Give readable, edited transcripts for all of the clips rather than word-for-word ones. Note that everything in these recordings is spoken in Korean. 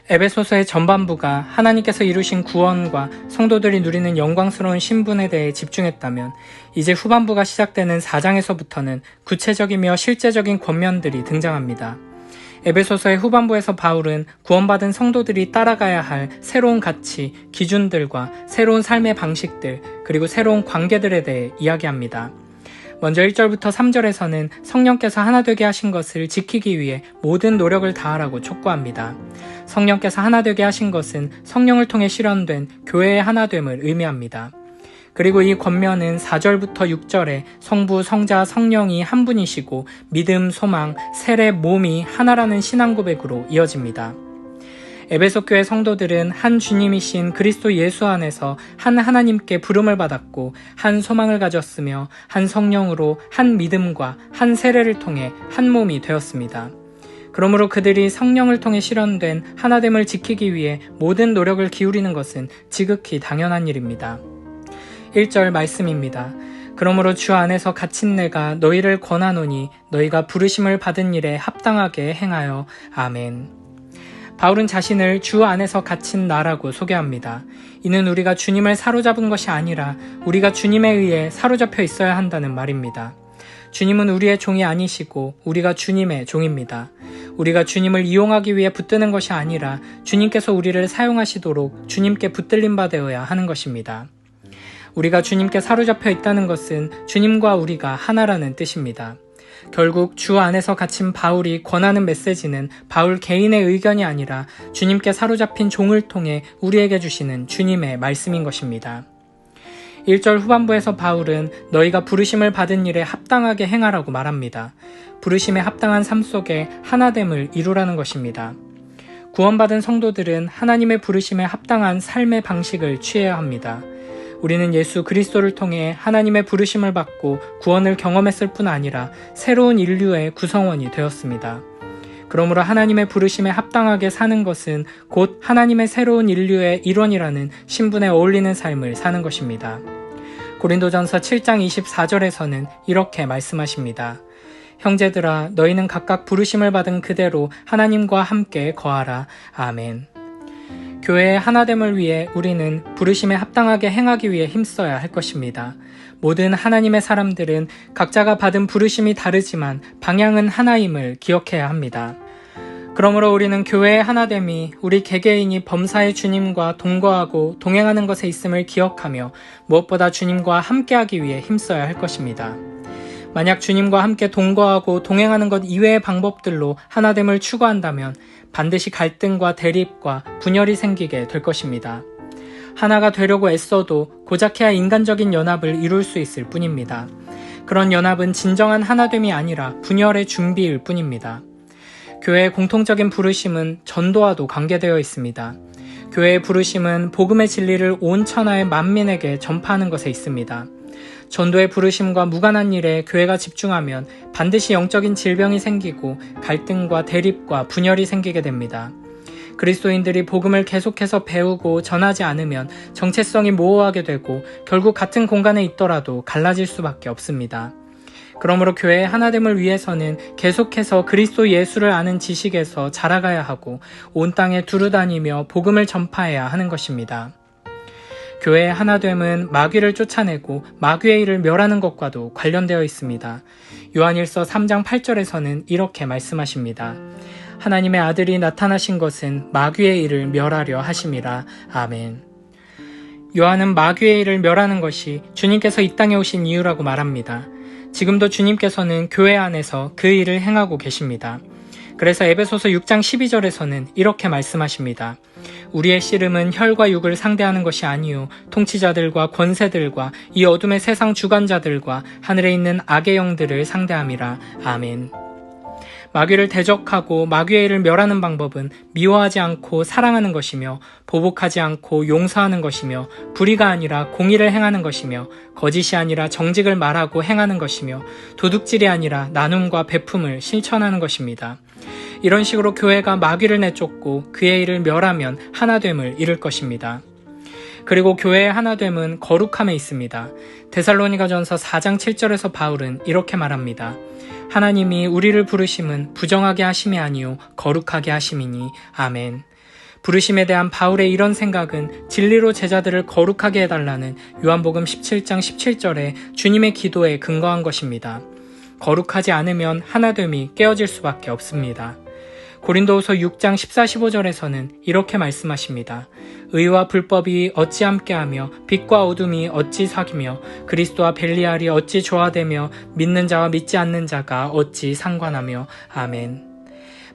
에베소서의 전반부가 하나님께서 이루신 구원과 성도들이 누리는 영광스러운 신분에 대해 집중했다면 이제 후반부가 시작되는 4장에서부터는 구체적이며 실제적인 권면들이 등장합니다. 에베소서의 후반부에서 바울은 구원받은 성도들이 따라가야 할 새로운 가치, 기준들과 새로운 삶의 방식들, 그리고 새로운 관계들에 대해 이야기합니다. 먼저 1절부터 3절에서는 성령께서 하나 되게 하신 것을 지키기 위해 모든 노력을 다하라고 촉구합니다. 성령께서 하나 되게 하신 것은 성령을 통해 실현된 교회의 하나됨을 의미합니다. 그리고 이 권면은 4절부터 6절에 성부, 성자, 성령이 한 분이시고 믿음, 소망, 세례, 몸이 하나라는 신앙 고백으로 이어집니다. 에베소 교회 성도들은 한 주님이신 그리스도 예수 안에서 한 하나님께 부름을 받았고 한 소망을 가졌으며 한 성령으로 한 믿음과 한 세례를 통해 한 몸이 되었습니다. 그러므로 그들이 성령을 통해 실현된 하나됨을 지키기 위해 모든 노력을 기울이는 것은 지극히 당연한 일입니다. 1절 말씀입니다. 그러므로 주 안에서 갇힌 내가 너희를 권하노니 너희가 부르심을 받은 일에 합당하게 행하여. 아멘. 바울은 자신을 주 안에서 갇힌 나라고 소개합니다. 이는 우리가 주님을 사로잡은 것이 아니라 우리가 주님에 의해 사로잡혀 있어야 한다는 말입니다. 주님은 우리의 종이 아니시고 우리가 주님의 종입니다. 우리가 주님을 이용하기 위해 붙드는 것이 아니라 주님께서 우리를 사용하시도록 주님께 붙들림 받아야 하는 것입니다. 우리가 주님께 사로잡혀 있다는 것은 주님과 우리가 하나라는 뜻입니다. 결국 주 안에서 갇힌 바울이 권하는 메시지는 바울 개인의 의견이 아니라 주님께 사로잡힌 종을 통해 우리에게 주시는 주님의 말씀인 것입니다. 1절 후반부에서 바울은 너희가 부르심을 받은 일에 합당하게 행하라고 말합니다. 부르심에 합당한 삶 속에 하나됨을 이루라는 것입니다. 구원받은 성도들은 하나님의 부르심에 합당한 삶의 방식을 취해야 합니다. 우리는 예수 그리스도를 통해 하나님의 부르심을 받고 구원을 경험했을 뿐 아니라 새로운 인류의 구성원이 되었습니다. 그러므로 하나님의 부르심에 합당하게 사는 것은 곧 하나님의 새로운 인류의 일원이라는 신분에 어울리는 삶을 사는 것입니다. 고린도전서 7장 24절에서는 이렇게 말씀하십니다. 형제들아 너희는 각각 부르심을 받은 그대로 하나님과 함께 거하라. 아멘. 교회의 하나됨을 위해 우리는 부르심에 합당하게 행하기 위해 힘써야 할 것입니다. 모든 하나님의 사람들은 각자가 받은 부르심이 다르지만 방향은 하나임을 기억해야 합니다. 그러므로 우리는 교회의 하나됨이 우리 개개인이 범사의 주님과 동거하고 동행하는 것에 있음을 기억하며 무엇보다 주님과 함께하기 위해 힘써야 할 것입니다. 만약 주님과 함께 동거하고 동행하는 것 이외의 방법들로 하나됨을 추구한다면 반드시 갈등과 대립과 분열이 생기게 될 것입니다. 하나가 되려고 애써도 고작해야 인간적인 연합을 이룰 수 있을 뿐입니다. 그런 연합은 진정한 하나됨이 아니라 분열의 준비일 뿐입니다. 교회의 공통적인 부르심은 전도와도 관계되어 있습니다. 교회의 부르심은 복음의 진리를 온 천하의 만민에게 전파하는 것에 있습니다. 전도의 부르심과 무관한 일에 교회가 집중하면 반드시 영적인 질병이 생기고 갈등과 대립과 분열이 생기게 됩니다. 그리스도인들이 복음을 계속해서 배우고 전하지 않으면 정체성이 모호하게 되고 결국 같은 공간에 있더라도 갈라질 수밖에 없습니다. 그러므로 교회의 하나됨을 위해서는 계속해서 그리스도 예수를 아는 지식에서 자라가야 하고 온 땅에 두루다니며 복음을 전파해야 하는 것입니다. 교회의 하나됨은 마귀를 쫓아내고 마귀의 일을 멸하는 것과도 관련되어 있습니다. 요한일서 3장 8절에서는 이렇게 말씀하십니다. 하나님의 아들이 나타나신 것은 마귀의 일을 멸하려 하심이라. 아멘. 요한은 마귀의 일을 멸하는 것이 주님께서 이 땅에 오신 이유라고 말합니다. 지금도 주님께서는 교회 안에서 그 일을 행하고 계십니다. 그래서 에베소서 6장 12절에서는 이렇게 말씀하십니다. 우리의 씨름은 혈과 육을 상대하는 것이 아니요 통치자들과 권세들과 이 어둠의 세상 주관자들과 하늘에 있는 악의 영들을 상대함이라. 아멘. 마귀를 대적하고 마귀의 일을 멸하는 방법은 미워하지 않고 사랑하는 것이며 보복하지 않고 용서하는 것이며 불의가 아니라 공의를 행하는 것이며 거짓이 아니라 정직을 말하고 행하는 것이며 도둑질이 아니라 나눔과 베품을 실천하는 것입니다. 이런 식으로 교회가 마귀를 내쫓고 그의 일을 멸하면 하나됨을 이룰 것입니다. 그리고 교회의 하나됨은 거룩함에 있습니다. 데살로니가전서 4장 7절에서 바울은 이렇게 말합니다. 하나님이 우리를 부르심은 부정하게 하심이 아니요 거룩하게 하심이니. 아멘. 부르심에 대한 바울의 이런 생각은 진리로 제자들을 거룩하게 해달라는 요한복음 17장 17절의 주님의 기도에 근거한 것입니다. 거룩하지 않으면 하나됨이 깨어질 수밖에 없습니다. 고린도후서 6장 14, 15절에서는 이렇게 말씀하십니다. 의와 불법이 어찌 함께하며 빛과 어둠이 어찌 사귀며 그리스도와 벨리알이 어찌 조화되며 믿는 자와 믿지 않는 자가 어찌 상관하며. 아멘.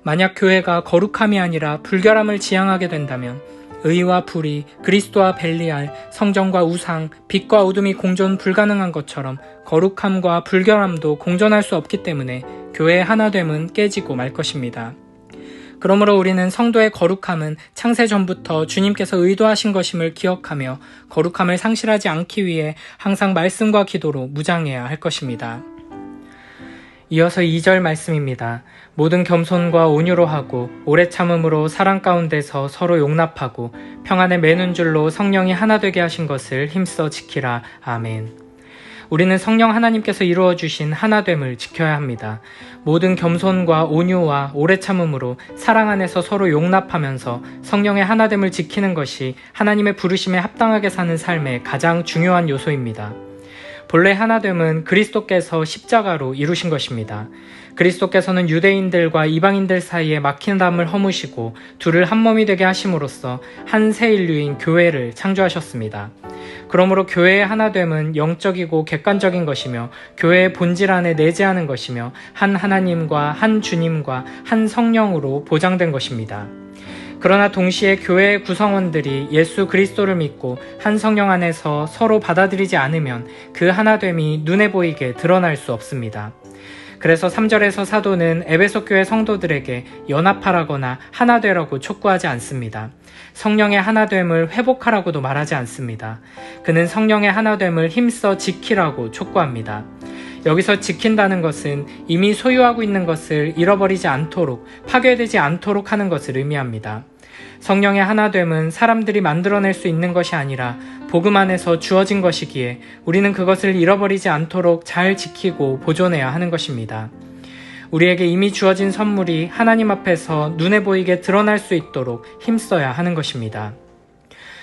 만약 교회가 거룩함이 아니라 불결함을 지향하게 된다면 의와 불이, 그리스도와 벨리알, 성전과 우상, 빛과 어둠이 공존 불가능한 것처럼 거룩함과 불결함도 공존할 수 없기 때문에 교회의 하나됨은 깨지고 말 것입니다. 그러므로 우리는 성도의 거룩함은 창세 전부터 주님께서 의도하신 것임을 기억하며 거룩함을 상실하지 않기 위해 항상 말씀과 기도로 무장해야 할 것입니다. 이어서 2절 말씀입니다. 모든 겸손과 온유로 하고 오래 참음으로 사랑 가운데서 서로 용납하고 평안에 매는 줄로 성령이 하나 되게 하신 것을 힘써 지키라. 아멘. 우리는 성령 하나님께서 이루어 주신 하나됨을 지켜야 합니다. 모든 겸손과 온유와 오래 참음으로 사랑 안에서 서로 용납하면서 성령의 하나됨을 지키는 것이 하나님의 부르심에 합당하게 사는 삶의 가장 중요한 요소입니다. 본래 하나됨은 그리스도께서 십자가로 이루신 것입니다. 그리스도께서는 유대인들과 이방인들 사이에 막힌담을 허무시고 둘을 한 몸이 되게 하심으로써 한 새 인류인 교회를 창조하셨습니다. 그러므로 교회의 하나됨은 영적이고 객관적인 것이며 교회의 본질 안에 내재하는 것이며 한 하나님과 한 주님과 한 성령으로 보장된 것입니다. 그러나 동시에 교회의 구성원들이 예수 그리스도를 믿고 한 성령 안에서 서로 받아들이지 않으면 그 하나됨이 눈에 보이게 드러날 수 없습니다. 그래서 3절에서 사도는 에베소 교회 성도들에게 연합하라거나 하나 되라고 촉구하지 않습니다. 성령의 하나됨을 회복하라고도 말하지 않습니다. 그는 성령의 하나됨을 힘써 지키라고 촉구합니다. 여기서 지킨다는 것은 이미 소유하고 있는 것을 잃어버리지 않도록, 파괴되지 않도록 하는 것을 의미합니다. 성령의 하나됨은 사람들이 만들어낼 수 있는 것이 아니라 복음 안에서 주어진 것이기에 우리는 그것을 잃어버리지 않도록 잘 지키고 보존해야 하는 것입니다. 우리에게 이미 주어진 선물이 하나님 앞에서 눈에 보이게 드러날 수 있도록 힘써야 하는 것입니다.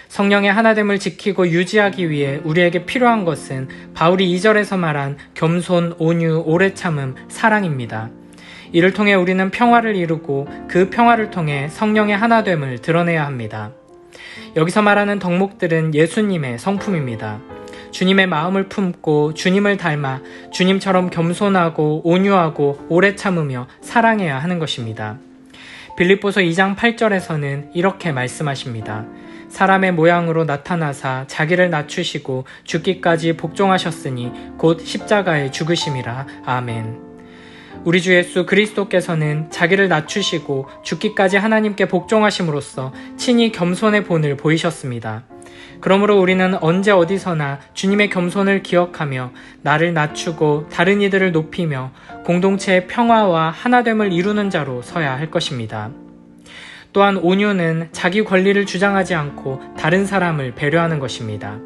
성령의 하나됨을 지키고 유지하기 위해 우리에게 필요한 것은 바울이 2절에서 말한 겸손, 온유, 오래 참음, 사랑입니다. 이를 통해 우리는 평화를 이루고 그 평화를 통해 성령의 하나됨을 드러내야 합니다. 여기서 말하는 덕목들은 예수님의 성품입니다. 주님의 마음을 품고 주님을 닮아 주님처럼 겸손하고 온유하고 오래 참으며 사랑해야 하는 것입니다. 빌립보서 2장 8절에서는 이렇게 말씀하십니다. 사람의 모양으로 나타나사 자기를 낮추시고 죽기까지 복종하셨으니 곧 십자가에 죽으심이라. 아멘. 우리 주 예수 그리스도께서는 자기를 낮추시고 죽기까지 하나님께 복종하심으로써 친히 겸손의 본을 보이셨습니다. 그러므로 우리는 언제 어디서나 주님의 겸손을 기억하며 나를 낮추고 다른 이들을 높이며 공동체의 평화와 하나됨을 이루는 자로 서야 할 것입니다. 또한 온유는 자기 권리를 주장하지 않고 다른 사람을 배려하는 것입니다.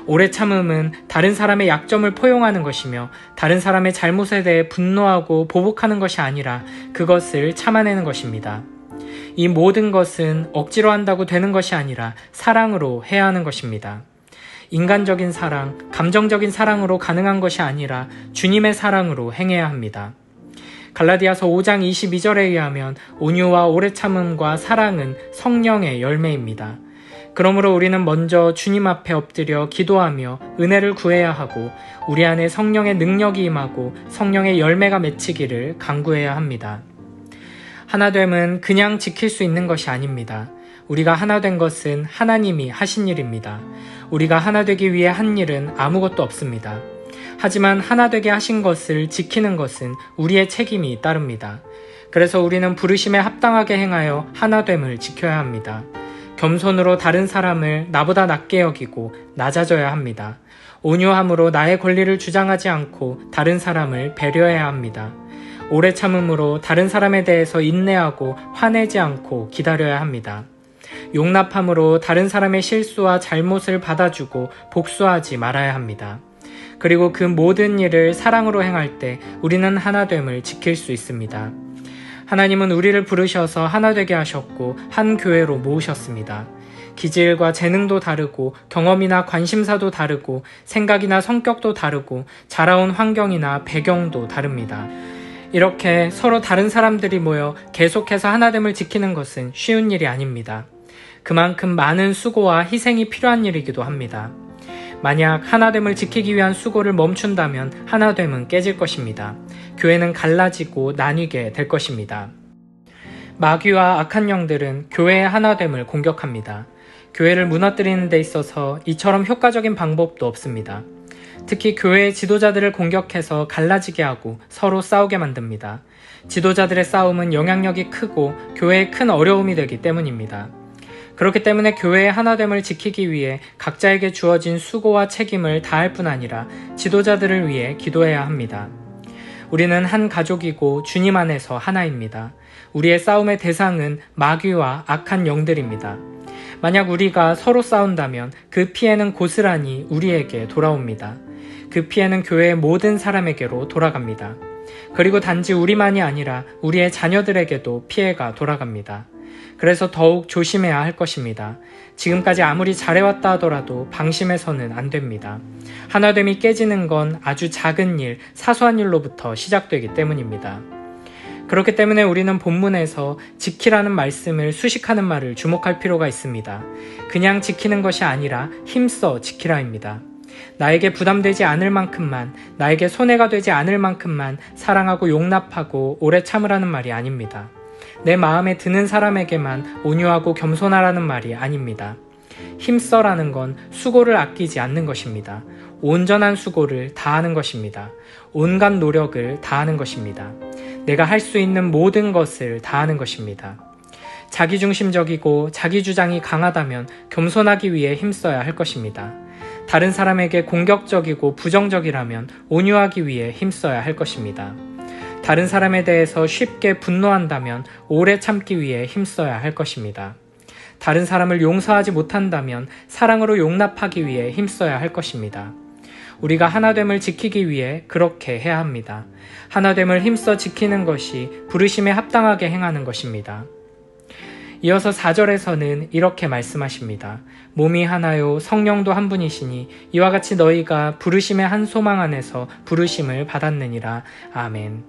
오래 참음은 다른 사람의 약점을 포용하는 것이며 다른 사람의 잘못에 대해 분노하고 보복하는 것이 아니라 그것을 참아내는 것입니다. 이 모든 것은 억지로 한다고 되는 것이 아니라 사랑으로 해야 하는 것입니다. 인간적인 사랑, 감정적인 사랑으로 가능한 것이 아니라 주님의 사랑으로 행해야 합니다. 갈라디아서 5장 22절에 의하면 온유와 오래 참음과 사랑은 성령의 열매입니다. 그러므로 우리는 먼저 주님 앞에 엎드려 기도하며 은혜를 구해야 하고 우리 안에 성령의 능력이 임하고 성령의 열매가 맺히기를 간구해야 합니다. 하나됨은 그냥 지킬 수 있는 것이 아닙니다. 우리가 하나 된 것은 하나님이 하신 일입니다. 우리가 하나 되기 위해 한 일은 아무것도 없습니다. 하지만 하나 되게 하신 것을 지키는 것은 우리의 책임이 따릅니다. 그래서 우리는 부르심에 합당하게 행하여 하나됨을 지켜야 합니다. 겸손으로 다른 사람을 나보다 낮게 여기고 낮아져야 합니다. 온유함으로 나의 권리를 주장하지 않고 다른 사람을 배려해야 합니다. 오래 참음으로 다른 사람에 대해서 인내하고 화내지 않고 기다려야 합니다. 용납함으로 다른 사람의 실수와 잘못을 받아주고 복수하지 말아야 합니다. 그리고 그 모든 일을 사랑으로 행할 때 우리는 하나됨을 지킬 수 있습니다. 하나님은 우리를 부르셔서 하나 되게 하셨고 한 교회로 모으셨습니다. 기질과 재능도 다르고 경험이나 관심사도 다르고 생각이나 성격도 다르고 자라온 환경이나 배경도 다릅니다. 이렇게 서로 다른 사람들이 모여 계속해서 하나됨을 지키는 것은 쉬운 일이 아닙니다. 그만큼 많은 수고와 희생이 필요한 일이기도 합니다. 만약 하나됨을 지키기 위한 수고를 멈춘다면 하나됨은 깨질 것입니다. 교회는 갈라지고 나뉘게 될 것입니다. 마귀와 악한 영들은 교회의 하나됨을 공격합니다. 교회를 무너뜨리는 데 있어서 이처럼 효과적인 방법도 없습니다. 특히 교회의 지도자들을 공격해서 갈라지게 하고 서로 싸우게 만듭니다. 지도자들의 싸움은 영향력이 크고 교회에 큰 어려움이 되기 때문입니다. 그렇기 때문에 교회의 하나됨을 지키기 위해 각자에게 주어진 수고와 책임을 다할 뿐 아니라 지도자들을 위해 기도해야 합니다. 우리는 한 가족이고 주님 안에서 하나입니다. 우리의 싸움의 대상은 마귀와 악한 영들입니다. 만약 우리가 서로 싸운다면 그 피해는 고스란히 우리에게 돌아옵니다. 그 피해는 교회의 모든 사람에게로 돌아갑니다. 그리고 단지 우리만이 아니라 우리의 자녀들에게도 피해가 돌아갑니다. 그래서 더욱 조심해야 할 것입니다. 지금까지 아무리 잘해왔다 하더라도 방심해서는 안 됩니다. 하나됨이 깨지는 건 아주 작은 일, 사소한 일로부터 시작되기 때문입니다. 그렇기 때문에 우리는 본문에서 지키라는 말씀을 수식하는 말을 주목할 필요가 있습니다. 그냥 지키는 것이 아니라 힘써 지키라입니다. 나에게 부담되지 않을 만큼만, 나에게 손해가 되지 않을 만큼만 사랑하고 용납하고 오래 참으라는 말이 아닙니다. 내 마음에 드는 사람에게만 온유하고 겸손하라는 말이 아닙니다. 힘써라는 건 수고를 아끼지 않는 것입니다. 온전한 수고를 다하는 것입니다. 온갖 노력을 다하는 것입니다. 내가 할 수 있는 모든 것을 다하는 것입니다. 자기중심적이고 자기주장이 강하다면 겸손하기 위해 힘써야 할 것입니다. 다른 사람에게 공격적이고 부정적이라면 온유하기 위해 힘써야 할 것입니다. 다른 사람에 대해서 쉽게 분노한다면 오래 참기 위해 힘써야 할 것입니다. 다른 사람을 용서하지 못한다면 사랑으로 용납하기 위해 힘써야 할 것입니다. 우리가 하나됨을 지키기 위해 그렇게 해야 합니다. 하나됨을 힘써 지키는 것이 부르심에 합당하게 행하는 것입니다. 이어서 4절에서는 이렇게 말씀하십니다. 몸이 하나요 성령도 한 분이시니 이와 같이 너희가 부르심의 한 소망 안에서 부르심을 받았느니라. 아멘.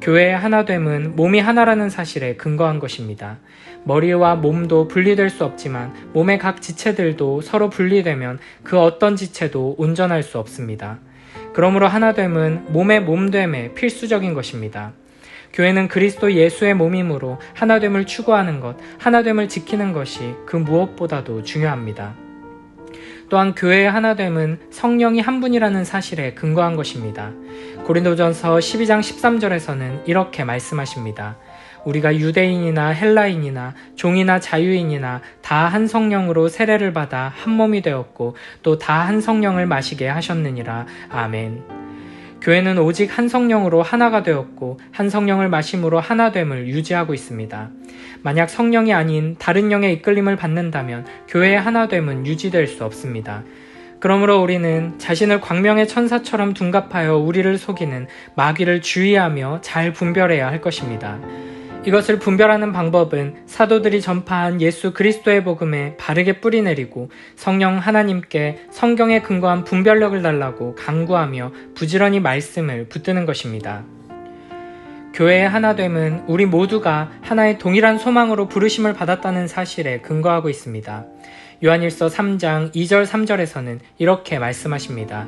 교회의 하나됨은 몸이 하나라는 사실에 근거한 것입니다. 머리와 몸도 분리될 수 없지만 몸의 각 지체들도 서로 분리되면 그 어떤 지체도 온전할 수 없습니다. 그러므로 하나됨은 몸의 몸됨에 필수적인 것입니다. 교회는 그리스도 예수의 몸이므로 하나됨을 추구하는 것, 하나됨을 지키는 것이 그 무엇보다도 중요합니다. 또한 교회의 하나됨은 성령이 한 분이라는 사실에 근거한 것입니다. 고린도전서 12장 13절에서는 이렇게 말씀하십니다. 우리가 유대인이나 헬라인이나 종이나 자유인이나 다 한 성령으로 세례를 받아 한 몸이 되었고 또 다 한 성령을 마시게 하셨느니라. 아멘. 교회는 오직 한 성령으로 하나가 되었고 한 성령을 마심으로 하나됨을 유지하고 있습니다. 만약 성령이 아닌 다른 영의 이끌림을 받는다면 교회의 하나됨은 유지될 수 없습니다. 그러므로 우리는 자신을 광명의 천사처럼 둔갑하여 우리를 속이는 마귀를 주의하며 잘 분별해야 할 것입니다. 이것을 분별하는 방법은 사도들이 전파한 예수 그리스도의 복음에 바르게 뿌리내리고 성령 하나님께 성경에 근거한 분별력을 달라고 간구하며 부지런히 말씀을 붙드는 것입니다. 교회의 하나됨은 우리 모두가 하나의 동일한 소망으로 부르심을 받았다는 사실에 근거하고 있습니다. 요한일서 3장 2절 3절에서는 이렇게 말씀하십니다.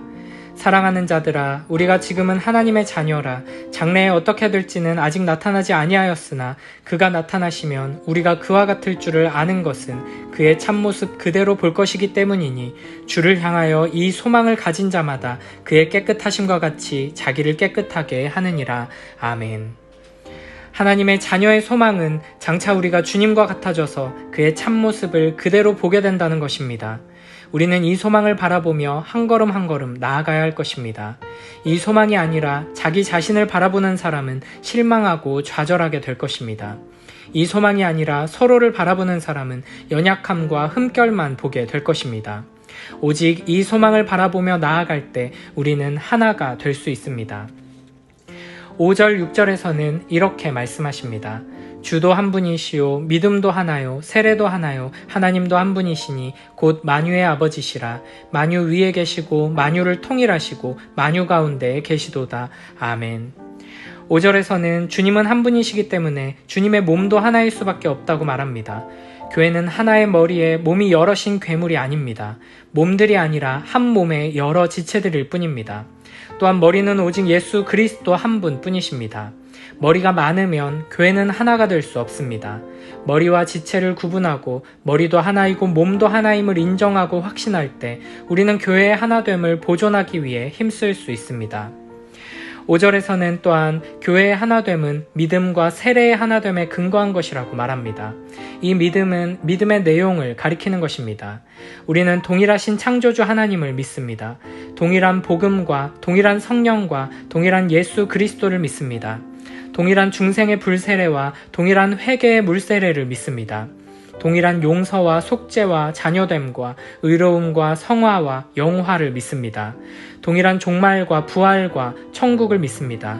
사랑하는 자들아, 우리가 지금은 하나님의 자녀라. 장래에 어떻게 될지는 아직 나타나지 아니하였으나 그가 나타나시면 우리가 그와 같을 줄을 아는 것은 그의 참모습 그대로 볼 것이기 때문이니 주를 향하여 이 소망을 가진 자마다 그의 깨끗하심과 같이 자기를 깨끗하게 하느니라. 아멘. 하나님의 자녀의 소망은 장차 우리가 주님과 같아져서 그의 참모습을 그대로 보게 된다는 것입니다. 우리는 이 소망을 바라보며 한 걸음 한 걸음 나아가야 할 것입니다. 이 소망이 아니라 자기 자신을 바라보는 사람은 실망하고 좌절하게 될 것입니다. 이 소망이 아니라 서로를 바라보는 사람은 연약함과 흠결만 보게 될 것입니다. 오직 이 소망을 바라보며 나아갈 때 우리는 하나가 될 수 있습니다. 5절, 6절에서는 이렇게 말씀하십니다. 주도 한 분이시요 믿음도 하나요 세례도 하나요 하나님도 한 분이시니 곧 만유의 아버지시라. 만유 위에 계시고 만유를 통일하시고 만유 가운데에 계시도다. 아멘. 5절에서는 주님은 한 분이시기 때문에 주님의 몸도 하나일 수밖에 없다고 말합니다. 교회는 하나의 머리에 몸이 여럿인 괴물이 아닙니다. 몸들이 아니라 한 몸의 여러 지체들일 뿐입니다. 또한 머리는 오직 예수 그리스도 한 분 뿐이십니다. 머리가 많으면 교회는 하나가 될 수 없습니다. 머리와 지체를 구분하고 머리도 하나이고 몸도 하나임을 인정하고 확신할 때 우리는 교회의 하나됨을 보존하기 위해 힘쓸 수 있습니다. 5절에서는 또한 교회의 하나됨은 믿음과 세례의 하나됨에 근거한 것이라고 말합니다. 이 믿음은 믿음의 내용을 가리키는 것입니다. 우리는 동일하신 창조주 하나님을 믿습니다. 동일한 복음과 동일한 성령과 동일한 예수 그리스도를 믿습니다. 동일한 중생의 불세례와 동일한 회개의 물세례를 믿습니다. 동일한 용서와 속죄와 자녀됨과 의로움과 성화와 영화를 믿습니다. 동일한 종말과 부활과 천국을 믿습니다.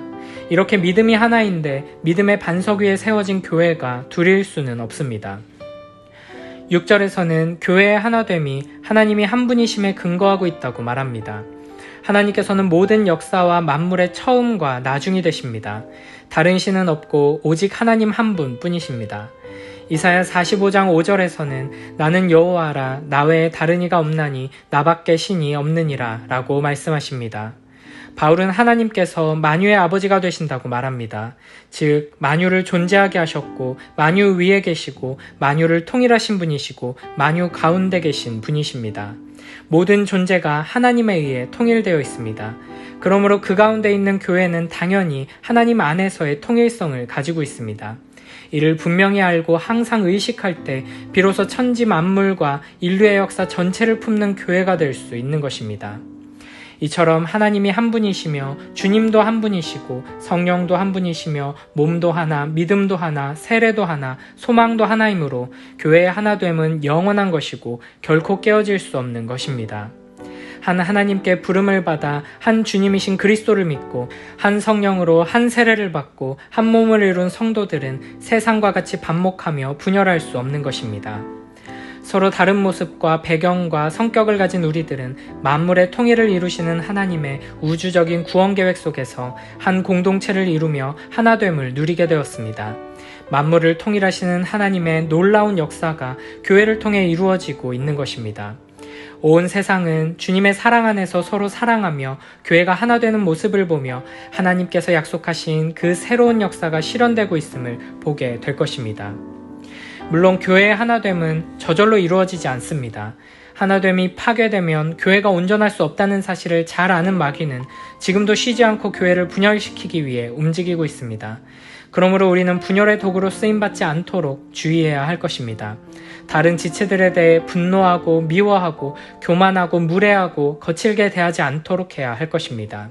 이렇게 믿음이 하나인데 믿음의 반석 위에 세워진 교회가 둘일 수는 없습니다. 6절에서는 교회의 하나됨이 하나님이 한 분이심에 근거하고 있다고 말합니다. 하나님께서는 모든 역사와 만물의 처음과 나중이 되십니다. 다른 신은 없고 오직 하나님 한 분 뿐이십니다. 이사야 45장 5절에서는 나는 여호와라 나 외에 다른 이가 없나니 나밖에 신이 없느니라 라고 말씀하십니다. 바울은 하나님께서 만유의 아버지가 되신다고 말합니다. 즉 만유를 존재하게 하셨고 만유 위에 계시고 만유를 통일하신 분이시고 만유 가운데 계신 분이십니다. 모든 존재가 하나님에 의해 통일되어 있습니다. 그러므로 그 가운데 있는 교회는 당연히 하나님 안에서의 통일성을 가지고 있습니다. 이를 분명히 알고 항상 의식할 때 비로소 천지 만물과 인류의 역사 전체를 품는 교회가 될 수 있는 것입니다. 이처럼 하나님이 한 분이시며 주님도 한 분이시고 성령도 한 분이시며 몸도 하나, 믿음도 하나, 세례도 하나, 소망도 하나이므로 교회의 하나됨은 영원한 것이고 결코 깨어질 수 없는 것입니다. 한 하나님께 부름을 받아 한 주님이신 그리스도를 믿고 한 성령으로 한 세례를 받고 한 몸을 이룬 성도들은 세상과 같이 반목하며 분열할 수 없는 것입니다. 서로 다른 모습과 배경과 성격을 가진 우리들은 만물의 통일을 이루시는 하나님의 우주적인 구원 계획 속에서 한 공동체를 이루며 하나됨을 누리게 되었습니다. 만물을 통일하시는 하나님의 놀라운 역사가 교회를 통해 이루어지고 있는 것입니다. 온 세상은 주님의 사랑 안에서 서로 사랑하며 교회가 하나 되는 모습을 보며 하나님께서 약속하신 그 새로운 역사가 실현되고 있음을 보게 될 것입니다. 물론 교회의 하나됨은 저절로 이루어지지 않습니다. 하나됨이 파괴되면 교회가 온전할 수 없다는 사실을 잘 아는 마귀는 지금도 쉬지 않고 교회를 분열시키기 위해 움직이고 있습니다. 그러므로 우리는 분열의 도구로 쓰임받지 않도록 주의해야 할 것입니다. 다른 지체들에 대해 분노하고 미워하고 교만하고 무례하고 거칠게 대하지 않도록 해야 할 것입니다.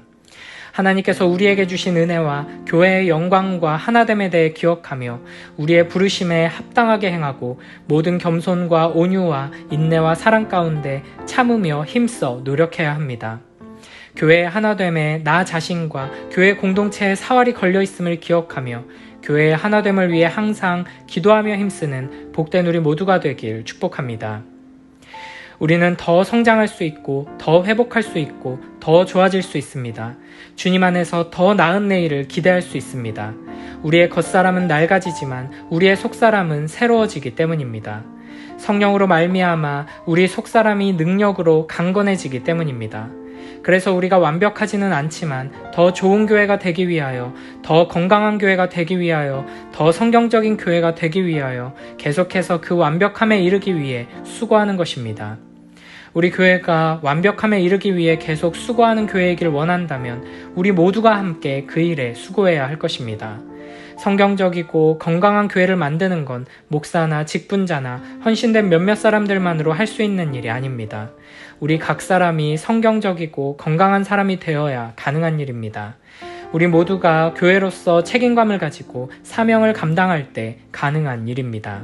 하나님께서 우리에게 주신 은혜와 교회의 영광과 하나됨에 대해 기억하며 우리의 부르심에 합당하게 행하고 모든 겸손과 온유와 인내와 사랑 가운데 참으며 힘써 노력해야 합니다. 교회의 하나됨에 나 자신과 교회 공동체의 사활이 걸려있음을 기억하며 교회의 하나됨을 위해 항상 기도하며 힘쓰는 복된 우리 모두가 되길 축복합니다. 우리는 더 성장할 수 있고 더 회복할 수 있고 더 좋아질 수 있습니다. 주님 안에서 더 나은 내일을 기대할 수 있습니다. 우리의 겉사람은 낡아지지만 우리의 속사람은 새로워지기 때문입니다. 성령으로 말미암아 우리 속사람이 능력으로 강건해지기 때문입니다. 그래서 우리가 완벽하지는 않지만 더 좋은 교회가 되기 위하여, 더 건강한 교회가 되기 위하여, 더 성경적인 교회가 되기 위하여 계속해서 그 완벽함에 이르기 위해 수고하는 것입니다. 우리 교회가 완벽함에 이르기 위해 계속 수고하는 교회이길 원한다면 우리 모두가 함께 그 일에 수고해야 할 것입니다. 성경적이고 건강한 교회를 만드는 건 목사나 직분자나 헌신된 몇몇 사람들만으로 할 수 있는 일이 아닙니다. 우리 각 사람이 성경적이고 건강한 사람이 되어야 가능한 일입니다. 우리 모두가 교회로서 책임감을 가지고 사명을 감당할 때 가능한 일입니다.